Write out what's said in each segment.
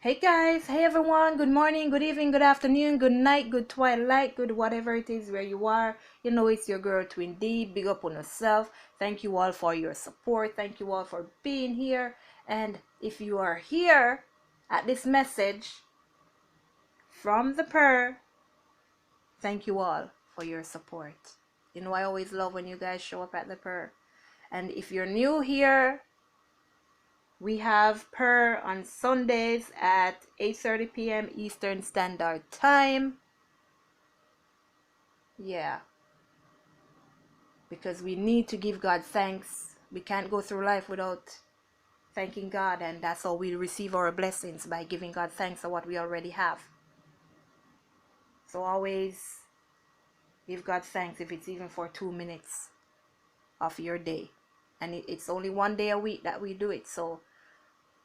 Hey guys, hey everyone, good morning, good evening, good afternoon, good night, good twilight, good whatever it is where you are. You know it's your girl Twin D. Big up on yourself. Thank you all for your support. Thank you all for being here. And if you are here at this message from the prayer, thank you all for your support. You know I always love when you guys show up at the prayer. And if you're new here, we have prayer on Sundays at 8:30 p.m. Eastern Standard Time. Yeah, because we need to give God thanks. We can't go through life without thanking God, and that's how we receive our blessings, by giving God thanks for what we already have. So always give God thanks, if it's even for 2 minutes of your day. And it's only one day a week that we do it. So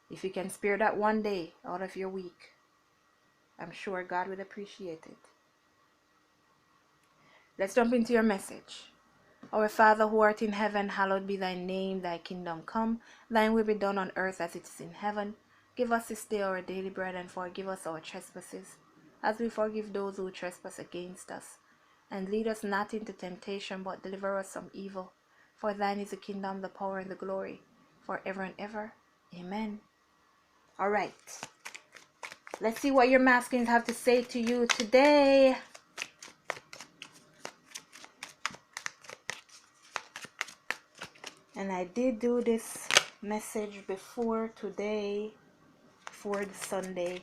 if you can spare that one day out of your week, I'm sure God would appreciate it. Let's jump into your message. Our Father who art in heaven, hallowed be thy name, thy kingdom come, thine will be done on earth as it is in heaven. Give us this day our daily bread, and forgive us our trespasses, as we forgive those who trespass against us. And lead us not into temptation, but deliver us from evil. For thine is the kingdom, the power, and the glory, forever and ever. Amen. Alright, let's see what your masculines have to say to you today. And I did do this message before today, for the Sunday.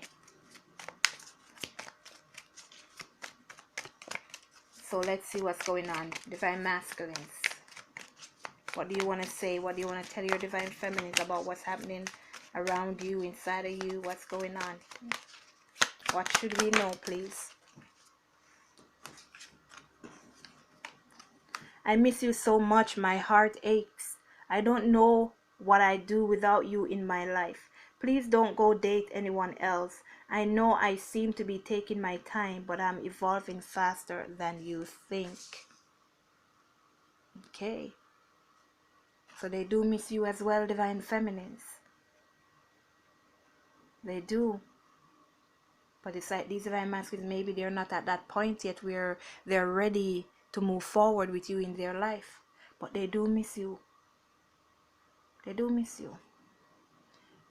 So let's see what's going on. Divine masculines, what do you want to say? What do you want to tell your divine feminines about what's happening around you, inside of you? What's going on? What should we know, please? I miss you so much. My heart aches. I don't know what I'd do without you in my life. Please don't go date anyone else. I know I seem to be taking my time, but I'm evolving faster than you think. Okay. So they do miss you as well, divine feminines. They do. But it's like these divine masculines, maybe they're not at that point yet where they're ready to move forward with you in their life. But they do miss you. They do miss you.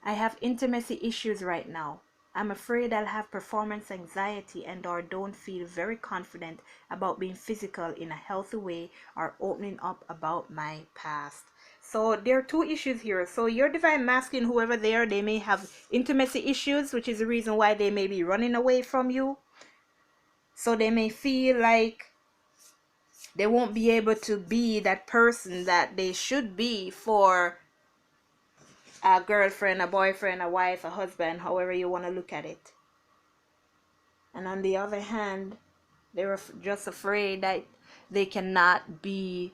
I have intimacy issues right now. I'm afraid I'll have performance anxiety and or don't feel very confident about being physical in a healthy way or opening up about my past. So there are two issues here. So your divine masculine, whoever they are, they may have intimacy issues, which is the reason why they may be running away from you. So they may feel like they won't be able to be that person that they should be for a girlfriend, a boyfriend, a wife, a husband, however you want to look at it. And on the other hand, they're just afraid that they cannot be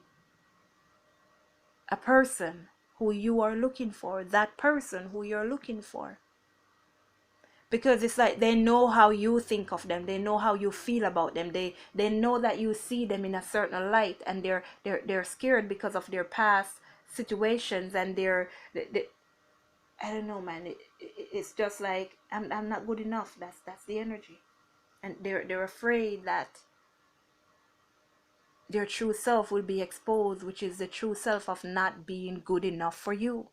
a person who you are looking for, that person who you're looking for. Because it's like they know how you think of them, they know how you feel about them, they know that you see them in a certain light, and they're scared because of their past situations, and they I don't know, man. It's just like I'm not good enough. That's the energy, and they're afraid that their true self will be exposed, which is the true self of not being good enough for you.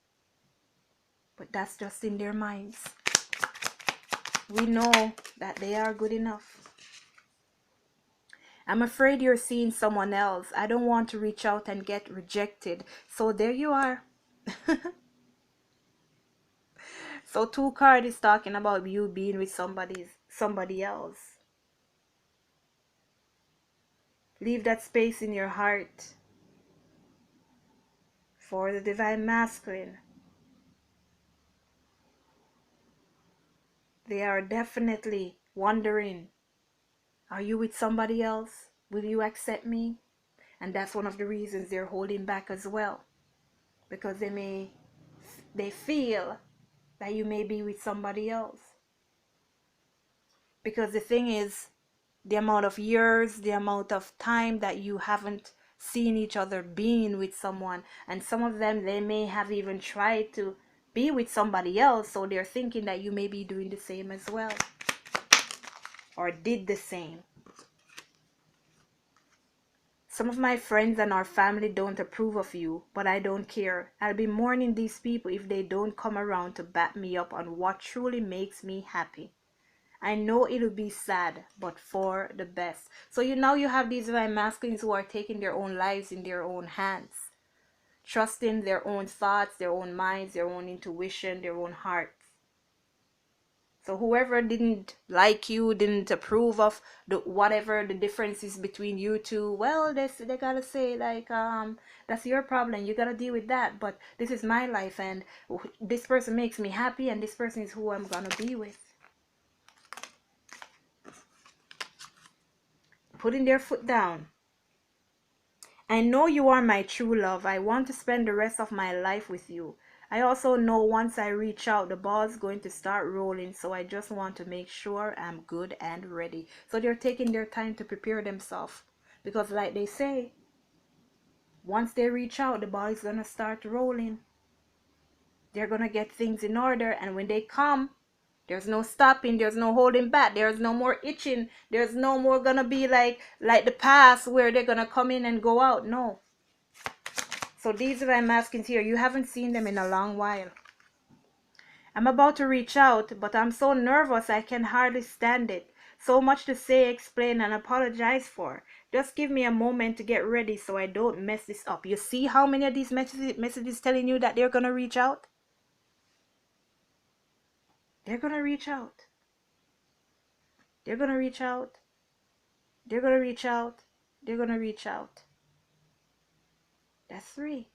But that's just in their minds. We know that they are good enough. I'm afraid you're seeing someone else. I don't want to reach out and get rejected. So there you are. So 2 card is talking about you being with somebody else. Leave that space in your heart for the divine masculine. They are definitely wondering, are you with somebody else? Will you accept me? And that's one of the reasons they're holding back as well, because they feel that you may be with somebody else. Because the thing is, the amount of years, the amount of time that you haven't seen each other being with someone, and some of them, they may have even tried to be with somebody else, so they're thinking that you may be doing the same as well, or did the same. Some of my friends and our family don't approve of you, but I don't care. I'll be mourning these people if they don't come around to back me up on what truly makes me happy. I know it'll be sad, but for the best. So now you have these divine masculines who are taking their own lives in their own hands, trusting their own thoughts, their own minds, their own intuition, their own hearts. So whoever didn't like you, didn't approve of whatever the difference is between you two, well, they gotta say like, that's your problem. You gotta deal with that. But this is my life, and this person makes me happy, and this person is who I'm gonna be with. Putting their foot down. I know you are my true love. I want to spend the rest of my life with you. I also know once I reach out, the ball's going to start rolling, so I just want to make sure I'm good and ready. So they're taking their time to prepare themselves. Because like they say, once they reach out, the ball is going to start rolling. They're going to get things in order, and when they come, there's no stopping, there's no holding back, there's no more itching, there's no more gonna be like the past where they're gonna come in and go out. No. So these divine masculines here, you haven't seen them in a long while. I'm about to reach out, but I'm so nervous I can hardly stand it. So much to say, explain, and apologize for. Just give me a moment to get ready so I don't mess this up. You see how many of these messages telling you that they're gonna reach out? They're gonna reach out. They're gonna reach out. They're gonna reach out. They're gonna reach out. That's 3.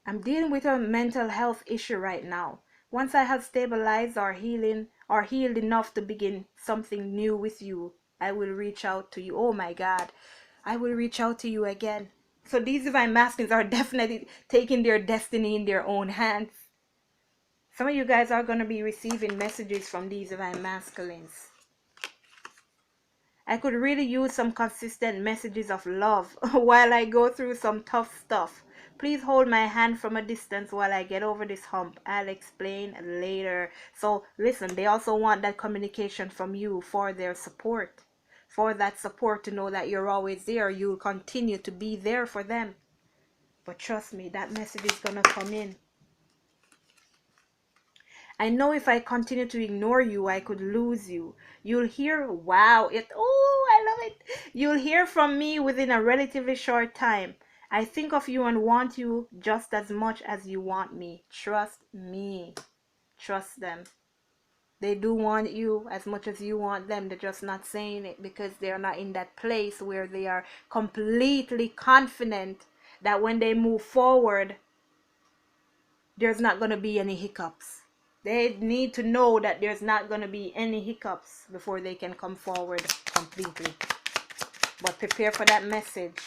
I'm dealing with a mental health issue right now. Once I have stabilized or healed enough to begin something new with you, I will reach out to you. Oh my God. I will reach out to you again. So these divine masculines are definitely taking their destiny in their own hands. Some of you guys are going to be receiving messages from these divine masculines. I could really use some consistent messages of love while I go through some tough stuff. Please hold my hand from a distance while I get over this hump. I'll explain later. So listen, they also want that communication from you for their support. For that support to know that you're always there. You'll continue to be there for them. But trust me, that message is going to come in. I know if I continue to ignore you, I could lose you. You'll hear, wow, I love it. You'll hear from me within a relatively short time. I think of you and want you just as much as you want me. Trust me. Trust them. They do want you as much as you want them. They're just not saying it because they're not in that place where they are completely confident that when they move forward, there's not going to be any hiccups. They need to know that there's not going to be any hiccups before they can come forward completely. But prepare for that message.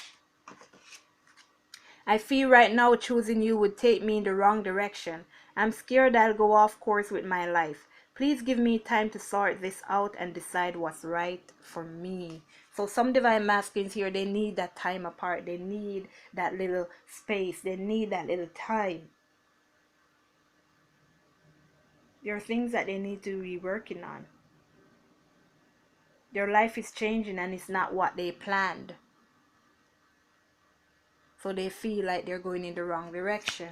I feel right now choosing you would take me in the wrong direction. I'm scared I'll go off course with my life. Please give me time to sort this out and decide what's right for me. So some divine masculines here, they need that time apart. They need that little space. They need that little time. There are things that they need to be working on. Their life is changing and it's not what they planned. So they feel like they're going in the wrong direction.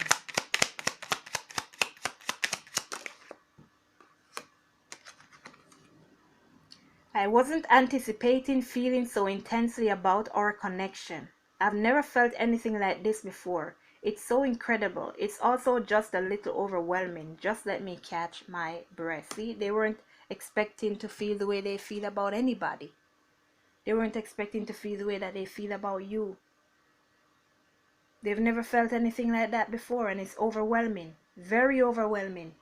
I wasn't anticipating feeling so intensely about our connection. I've never felt anything like this before. It's so incredible. It's also just a little overwhelming. Just let me catch my breath. See, they weren't expecting to feel the way they feel about anybody. They weren't expecting to feel the way that they feel about you. They've never felt anything like that before, and it's overwhelming. Very overwhelming.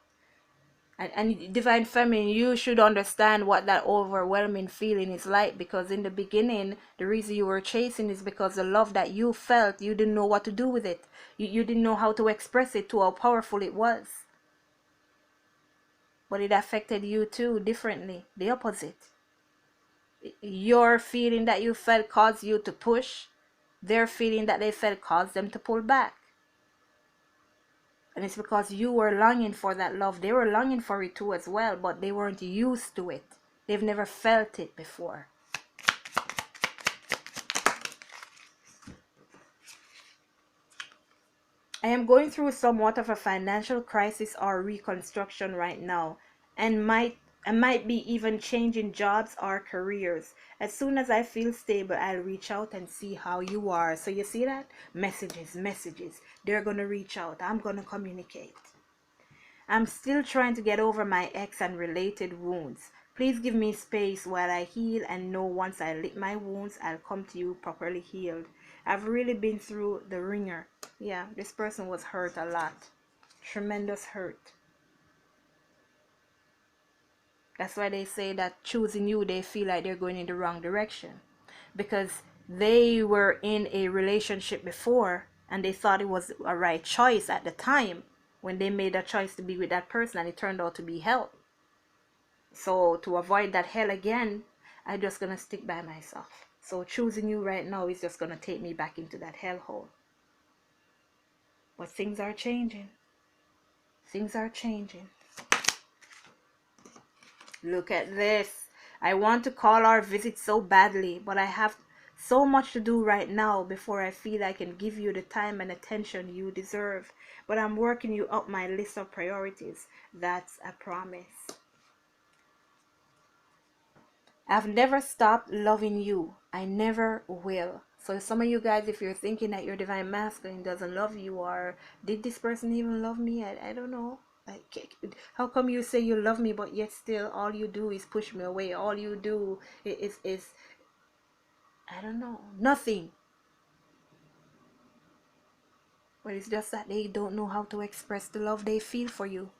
And divine feminine, you should understand what that overwhelming feeling is like, because in the beginning, the reason you were chasing is because the love that you felt, you didn't know what to do with it. You didn't know how to express it, to how powerful it was. But it affected you too differently, the opposite. Your feeling that you felt caused you to push, their feeling that they felt caused them to pull back. And it's because you were longing for that love. They were longing for it too as well, but they weren't used to it. They've never felt it before. I am going through somewhat of a financial crisis or reconstruction right now, and might be even changing jobs or careers. As soon as I feel stable, I'll reach out and see how you are. So you see that? Messages. They're going to reach out. I'm going to communicate. I'm still trying to get over my ex and related wounds. Please give me space while I heal and know once I lick my wounds, I'll come to you properly healed. I've really been through the ringer. Yeah, this person was hurt a lot. Tremendous hurt. That's why they say that choosing you, they feel like they're going in the wrong direction. Because they were in a relationship before and they thought it was a right choice at the time when they made a choice to be with that person, and it turned out to be hell. So to avoid that hell again, I'm just going to stick by myself. So choosing you right now is just going to take me back into that hellhole. But things are changing. Things are changing. Look at this. I want to call our visit so badly, but I have so much to do right now before I feel I can give you the time and attention you deserve. But I'm working you up my list of priorities. That's a promise. I've never stopped loving you. I never will. So some of you guys, if you're thinking that your divine masculine doesn't love you, or did this person even love me? I don't know. Like, how come you say you love me, but yet still all you do is push me away? All you do is I don't know, nothing. But it's just that they don't know how to express the love they feel for you.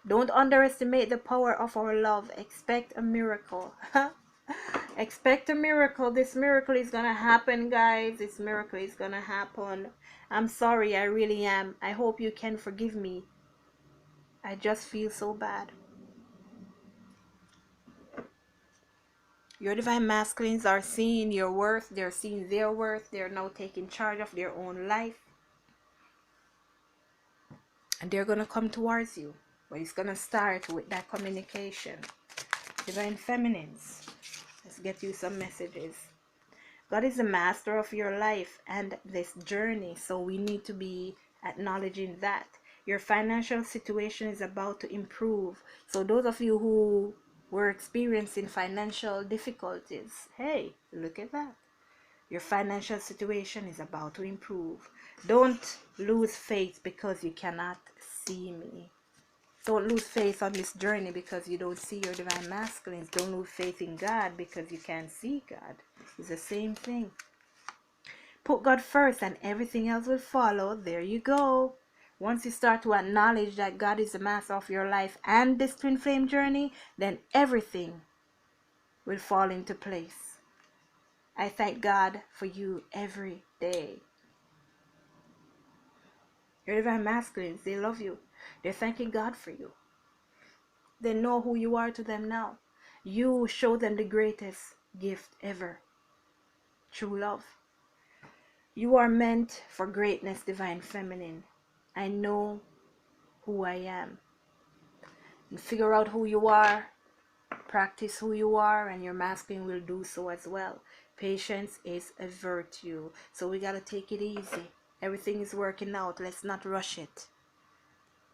Don't underestimate the power of our love. Expect a miracle. Expect a miracle. This miracle is gonna happen, guys. This miracle is gonna happen. I'm sorry, I really am. I hope you can forgive me. I just feel so bad. Your divine masculines are seeing your worth. They're seeing their worth. They're now taking charge of their own life. And they're gonna come towards you. But it's gonna start with that communication. Divine feminines, let's get you some messages. God is the master of your life and this journey, so we need to be acknowledging that. Your financial situation is about to improve. So those of you who were experiencing financial difficulties, hey, look at that. Your financial situation is about to improve. Don't lose faith because you cannot see me. Don't lose faith on this journey because you don't see your divine masculines. Don't lose faith in God because you can't see God. It's the same thing. Put God first and everything else will follow. There you go. Once you start to acknowledge that God is the master of your life and this twin flame journey, then everything will fall into place. I thank God for you every day. Your divine masculines, they love you. They're thanking God for you. They know who you are to them now. You show them the greatest gift ever. True love. You are meant for greatness, divine feminine. I know who I am. And figure out who you are. Practice who you are, and your masculine will do so as well. Patience is a virtue. So we got to take it easy. Everything is working out. Let's not rush it.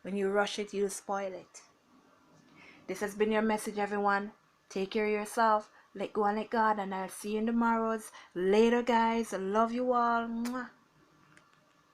When you rush it, you'll spoil it. This has been your message, everyone. Take care of yourself. Let go and let God. And I'll see you in tomorrow's. Later, guys. I love you all. Mwah.